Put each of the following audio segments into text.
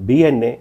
BNA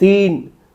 3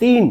3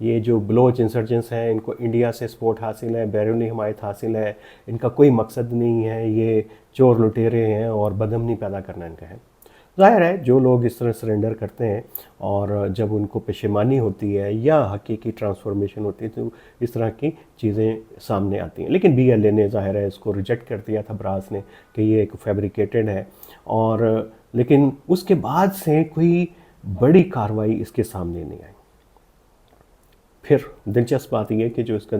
یہ جو بلوچ انسرجنس ہیں ان کو انڈیا سے سپورٹ حاصل ہے، بیرونی حمایت حاصل ہے، ان کا کوئی مقصد نہیں ہے، یہ چور لٹیرے ہیں اور بدامنی پیدا کرنا ان کا ہے۔ ظاہر ہے جو لوگ اس طرح سرنڈر کرتے ہیں اور جب ان کو پشیمانی ہوتی ہے یا حقیقی ٹرانسفارمیشن ہوتی ہے تو اس طرح کی چیزیں سامنے آتی ہیں، لیکن بی ایل اے نے ظاہر ہے اس کو ریجیکٹ کر دیا تھا براس نے کہ یہ ایک فیبریکیٹڈ ہے، اور لیکن اس کے بعد سے کوئی بڑی کارروائی اس کے سامنے نہیں آئی۔ پھر دلچسپ بات یہ ہے کہ جو اس کا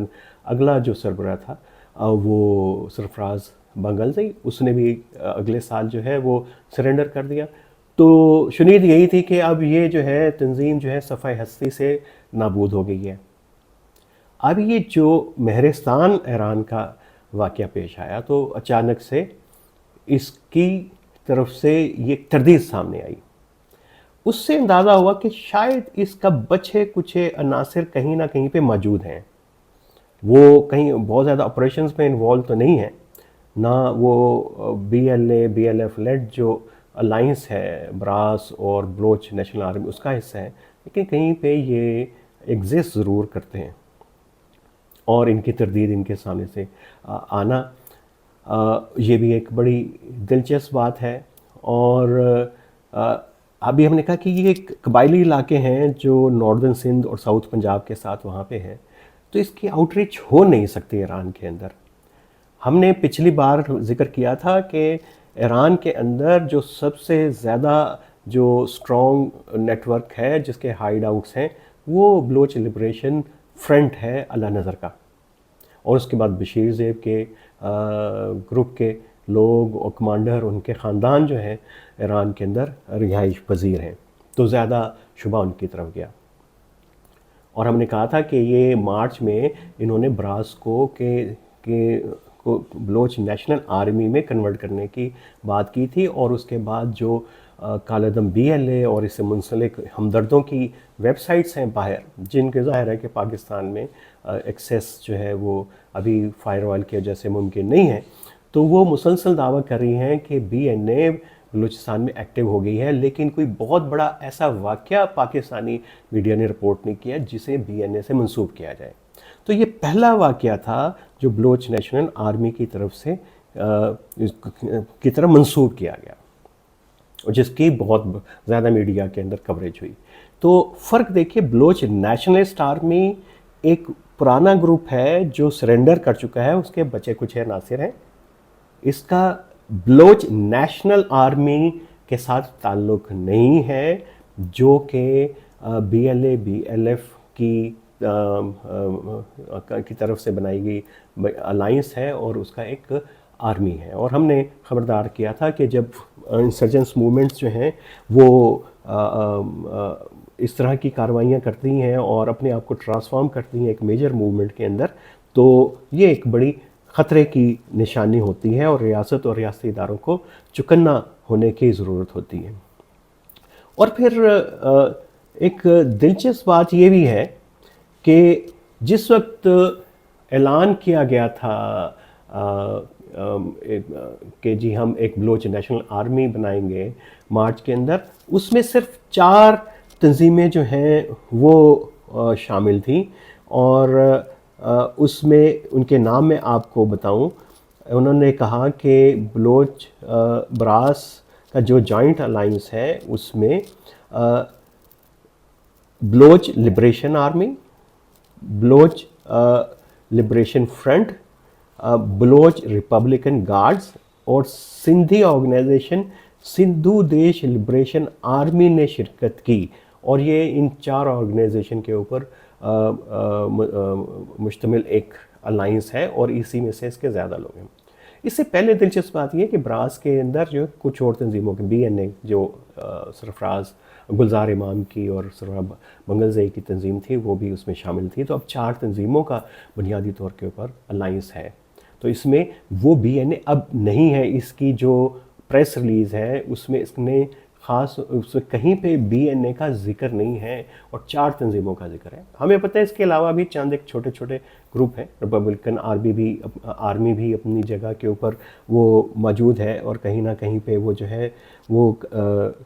اگلا جو سربراہ تھا وہ سرفراز بنگلزئی، اس نے بھی اگلے سال جو ہے وہ سرنڈر کر دیا۔ تو شنید یہی تھی کہ اب یہ جو ہے تنظیم جو ہے صفحہ ہستی سے نابود ہو گئی ہے۔ اب یہ جو مہرستان ایران کا واقعہ پیش آیا تو اچانک سے اس کی طرف سے یہ تردید سامنے آئی۔ اس سے اندازہ ہوا کہ شاید اس کا بچے کچھ عناصر کہیں نہ کہیں پہ موجود ہیں، وہ کہیں بہت زیادہ آپریشنز میں انوالو تو نہیں ہیں، نہ وہ B L A B L F lead جو الائنس ہے براس اور بلوچ نیشنل آرمی اس کا حصہ ہے، لیکن کہیں پہ یہ ایگزسٹ ضرور کرتے ہیں، اور ان کی تردید ان کے سامنے سے آنا یہ بھی ایک بڑی دلچسپ بات ہے۔ اور ابھی ہم نے کہا کہ یہ قبائلی علاقے ہیں جو ناردرن سندھ اور ساؤتھ پنجاب کے ساتھ وہاں پہ ہیں، تو اس کی آؤٹ ریچ ہو نہیں سکتی ایران کے اندر۔ ہم نے پچھلی بار ذکر کیا تھا کہ ایران کے اندر جو سب سے زیادہ جو اسٹرانگ نیٹ ورک ہے جس کے ہائیڈ آؤٹس ہیں وہ بلوچ لبریشن فرنٹ ہے اللہ نظر کا، اور اس کے بعد بشیر زیب کے گروپ کے لوگ اور کمانڈر ان کے خاندان جو ہیں ایران کے اندر رہائش پذیر ہیں، تو زیادہ شبہ ان کی طرف گیا۔ اور ہم نے کہا تھا کہ یہ مارچ میں انہوں نے براس کو بلوچ نیشنل آرمی میں کنورٹ کرنے کی بات کی تھی، اور اس کے بعد جو کالعدم بی ایل اے اور اس سے منسلک ہمدردوں کی ویب سائٹس ہیں باہر، جن کے ظاہر ہے کہ پاکستان میں ایکسیس جو ہے وہ ابھی فائر وال کی وجہ سے ممکن نہیں ہے، تو وہ مسلسل دعویٰ کر رہی ہیں کہ بی این اے بلوچستان میں ایکٹیو ہو گئی ہے، لیکن کوئی بہت بڑا ایسا واقعہ پاکستانی میڈیا نے رپورٹ نہیں کیا جسے بی این اے سے منسوب کیا جائے۔ تو یہ پہلا واقعہ تھا جو بلوچ نیشنل آرمی کی طرف سے کی طرف منسوب کیا گیا، جس کی بہت زیادہ میڈیا کے اندر کوریج ہوئی۔ تو فرق دیکھیے، بلوچ نیشنلسٹ آرمی ایک پرانا گروپ ہے جو سرنڈر کر چکا ہے، اس کے بچے کچھ عناصر ہیں، اس کا بلوچ نیشنل آرمی کے ساتھ تعلق نہیں ہے جو کہ B L A B L F کی طرف سے بنائی گئی الائنس ہے اور اس کا ایک آرمی ہے۔ اور ہم نے خبردار کیا تھا کہ جب انسرجنس موومنٹس جو ہیں وہ اس طرح کی کارروائیاں کرتی ہیں اور اپنے آپ کو ٹرانسفارم کرتی ہیں ایک میجر موومنٹ کے اندر، تو یہ ایک بڑی خطرے کی نشانی ہوتی ہے اور ریاست اور ریاستی اداروں کو چکنا ہونے کی ضرورت ہوتی ہے۔ اور پھر ایک دلچسپ بات یہ بھی ہے کہ جس وقت اعلان کیا گیا تھا کہ جی ہم ایک بلوچ نیشنل آرمی بنائیں گے مارچ کے اندر، اس میں صرف 4 تنظیمیں جو ہیں وہ شامل تھیں، اور اس میں ان کے نام میں آپ کو بتاؤں، انہوں نے کہا کہ بلوچ براس کا جو جوائنٹ الائنس ہے اس میں Baloch liberation army, Baloch liberation front, Baloch Republican guards اور سندھی آرگنائزیشن سندھو دیش لبریشن آرمی نے شرکت کی، اور یہ ان 4 آرگنائزیشن کے اوپر مشتمل ایک الائنس ہے، اور اسی میں سے اس کے زیادہ لوگ ہیں۔ اس سے پہلے دلچسپ بات یہ ہے کہ براس کے اندر جو کچھ اور تنظیموں کے بی این اے جو سرفراز گلزار امام کی اور سرفراز بنگلزئی کی تنظیم تھی وہ بھی اس میں شامل تھی، تو اب 4 تنظیموں کا بنیادی طور کے اوپر الائنس ہے۔ تو اس میں وہ بی این اے اب نہیں ہے، اس کی جو پریس ریلیز ہے اس میں اس نے خاص اس میں کہیں پہ بی این اے کا ذکر نہیں ہے اور 4 تنظیموں کا ذکر ہے۔ ہمیں پتہ ہے اس کے علاوہ بھی چند ایک چھوٹے چھوٹے گروپ ہیں، ریپبلکن آرمی بھی اپنی جگہ کے اوپر وہ موجود ہے، اور کہیں نہ کہیں پہ وہ جو ہے وہ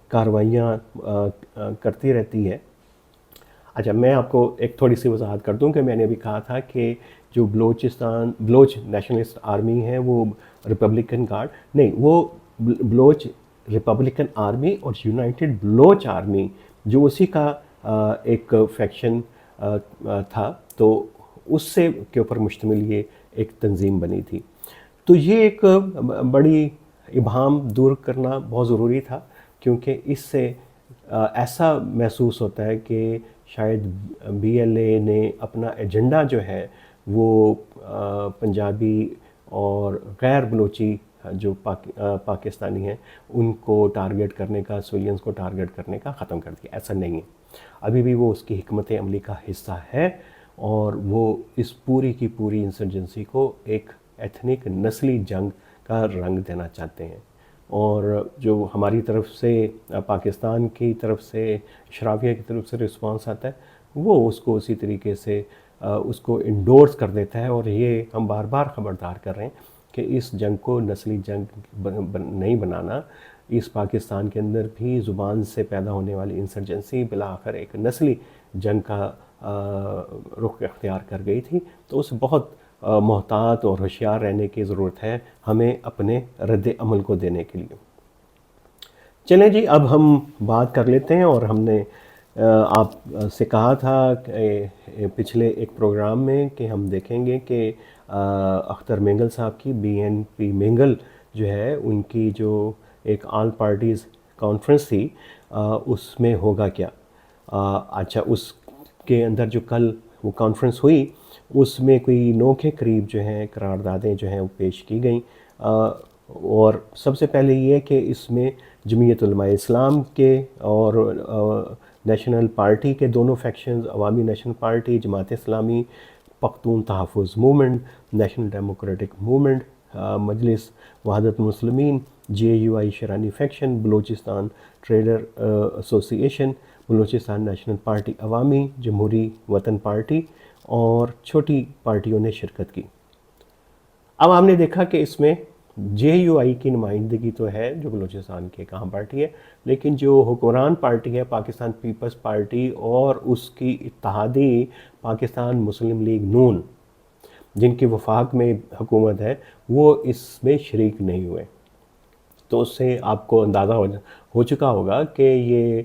کارروائیاں کرتی رہتی ہے۔ اچھا، میں آپ کو ایک تھوڑی سی وضاحت کر دوں کہ میں نے ابھی کہا تھا کہ جو بلوچ نیشنلسٹ آرمی ہے وہ ریپبلکن گارڈ نہیں، وہ بلوچ ریپبلکن آرمی اور یونائٹڈ بلوچ آرمی جو اسی کا ایک فیکشن تھا، تو اس سے کے اوپر مشتمل یہ ایک تنظیم بنی تھی. تو یہ ایک بڑی ابہام دور کرنا بہت ضروری تھا، کیونکہ اس سے ایسا محسوس ہوتا ہے کہ شاید بی ایل اے نے اپنا ایجنڈا جو ہے وہ پنجابی اور غیر بلوچی جو پاکستانی ہیں ان کو ٹارگٹ کرنے کا، سویلینز کو ٹارگٹ کرنے کا ختم کر دیا. ایسا نہیں ہے، ابھی بھی وہ اس کی حکمت عملی کا حصہ ہے، اور وہ اس پوری کی پوری انسرجنسی کو ایک ایتھنک نسلی جنگ کا رنگ دینا چاہتے ہیں. اور جو ہماری طرف سے، پاکستان کی طرف سے، اشرافیہ کی طرف سے رسپانس آتا ہے، وہ اس کو اسی طریقے سے اس کو انڈورس کر دیتا ہے. اور یہ ہم بار بار خبردار کر رہے ہیں کہ اس جنگ کو نسلی جنگ نہیں بنانا. اس پاکستان کے اندر بھی زبان سے پیدا ہونے والی انسرجنسی بالآخر ایک نسلی جنگ کا رخ اختیار کر گئی تھی. تو اس بہت محتاط اور ہوشیار رہنے کی ضرورت ہے ہمیں اپنے رد عمل کو دینے کے لیے. چلیں جی، اب ہم بات کر لیتے ہیں. اور ہم نے آپ سے کہا تھا پچھلے ایک پروگرام میں کہ ہم دیکھیں گے کہ اختر مینگل صاحب کی BNP مینگل جو ہے، ان کی جو ایک آل پارٹیز کانفرنس تھی، اس میں ہوگا کیا. اچھا، اس کے اندر جو کل وہ کانفرنس ہوئی، اس میں کوئی 9 کے قریب جو ہیں قراردادیں جو ہیں وہ پیش کی گئیں. اور سب سے پہلے یہ کہ اس میں جمعیت علماء اسلام کے اور نیشنل پارٹی کے دونوں فیکشنز، عوامی نیشنل پارٹی، جماعت اسلامی، پختون تحفظ movement, national democratic movement, Majlis Wahdat ul-Muslimeen, JUI Sherani faction, Balochistan trader association, Balochistan national party عوامی، جمہوری وطن پارٹی اور چھوٹی پارٹیوں نے شرکت کی. اب ہم نے دیکھا کہ اس میں JUI کی نمائندگی تو ہے جو بلوچستان کی ایک اہم پارٹی ہے، لیکن جو حکمران پارٹی ہے پاکستان پیپلز پارٹی اور اس کی اتحادی پاکستان مسلم لیگ نون، جن کی وفاق میں حکومت ہے، وہ اس میں شریک نہیں ہوئے. تو اس سے آپ کو اندازہ ہو چکا ہوگا کہ یہ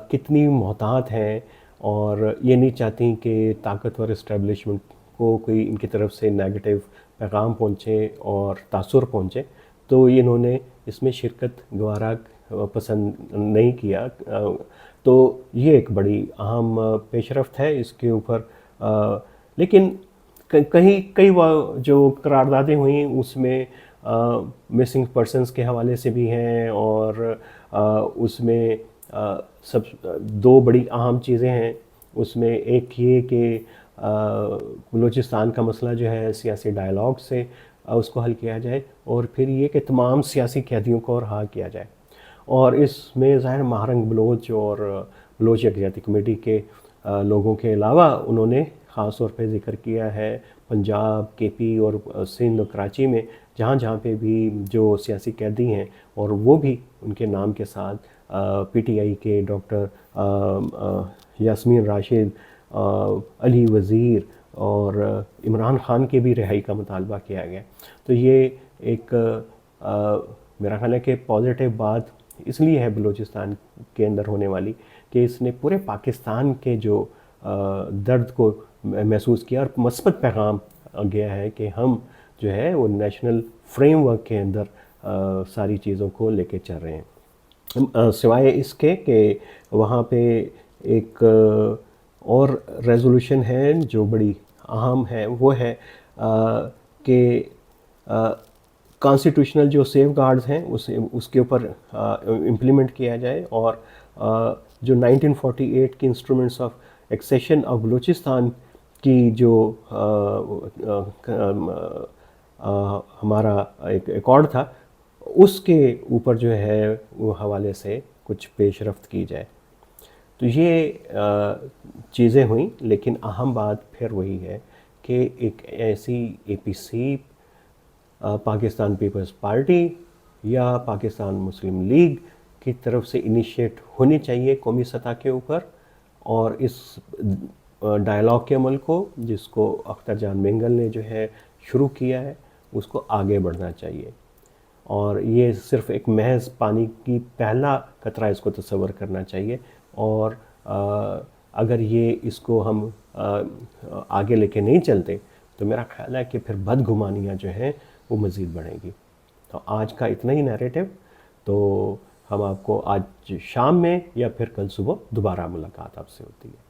کتنی محتاط ہیں، اور یہ نہیں چاہتی کہ طاقتور اسٹیبلشمنٹ کو کوئی ان کی طرف سے نیگیٹو پیغام پہنچے اور تاثر پہنچے. تو انہوں نے اس میں شرکت گوارا پسند نہیں کیا. تو یہ ایک بڑی اہم پیش رفت ہے اس کے اوپر. لیکن کئی جو قراردادیں ہوئیں اس میں مسنگ پرسنز کے حوالے سے بھی ہیں، اور اس میں دو بڑی اہم چیزیں ہیں. اس میں ایک یہ کہ بلوچستان کا مسئلہ جو ہے سیاسی ڈائلاگ سے اس کو حل کیا جائے، اور پھر یہ کہ تمام سیاسی قیدیوں کو رہا کیا جائے. اور اس میں ظاہر مہرنگ بلوچ اور بلوچ یکجہتی کمیٹی کے لوگوں کے علاوہ انہوں نے خاص طور پہ ذکر کیا ہے پنجاب، KP اور سندھ اور کراچی میں جہاں جہاں پہ بھی جو سیاسی قیدی ہیں، اور وہ بھی ان کے نام کے ساتھ PTI کے ڈاکٹر یاسمین راشد، علی وزیر اور عمران خان کی بھی رہائی کا مطالبہ کیا گیا. تو یہ ایک میرا خیال ہے کہ پازیٹیو بات اس لیے ہے بلوچستان کے اندر ہونے والی کہ اس نے پورے پاکستان کے جو درد کو محسوس کیا، اور مثبت پیغام گیا ہے کہ ہم جو ہے وہ نیشنل فریم ورک کے اندر ساری چیزوں کو لے کے چل رہے ہیں. سوائے اس کے کہ وہاں پہ ایک اور ریزولوشن ہے جو بڑی اہم ہے، وہ ہے کہ کانسٹیٹیوشنل جو سیف گارڈز ہیں اس کے اوپر امپلیمنٹ کیا جائے، اور جو 1948 کی instruments of accession of Balochistan کی جو ہمارا ایک ایکارڈ تھا، اس کے اوپر جو ہے وہ حوالے سے کچھ پیش رفت کی جائے. تو یہ چیزیں ہوئیں، لیکن اہم بات پھر وہی ہے کہ ایک ایسی APC پاکستان پیپلز پارٹی یا پاکستان مسلم لیگ کی طرف سے انیشیٹ ہونی چاہیے قومی سطح کے اوپر، اور اس ڈائلاگ کے عمل کو جس کو اختر جان مینگل نے جو ہے شروع کیا ہے اس کو آگے بڑھنا چاہیے. اور یہ صرف ایک محض پانی کی پہلا قطرہ اس کو تصور کرنا چاہیے. اور اگر یہ اس کو ہم آگے لے کے نہیں چلتے تو میرا خیال ہے کہ پھر بدگمانیاں جو ہیں وہ مزید بڑھیں گی. تو آج کا اتنا ہی نیریٹو. تو ہم آپ کو آج شام میں یا پھر کل صبح دوبارہ ملاقات آپ سے ہوتی ہے.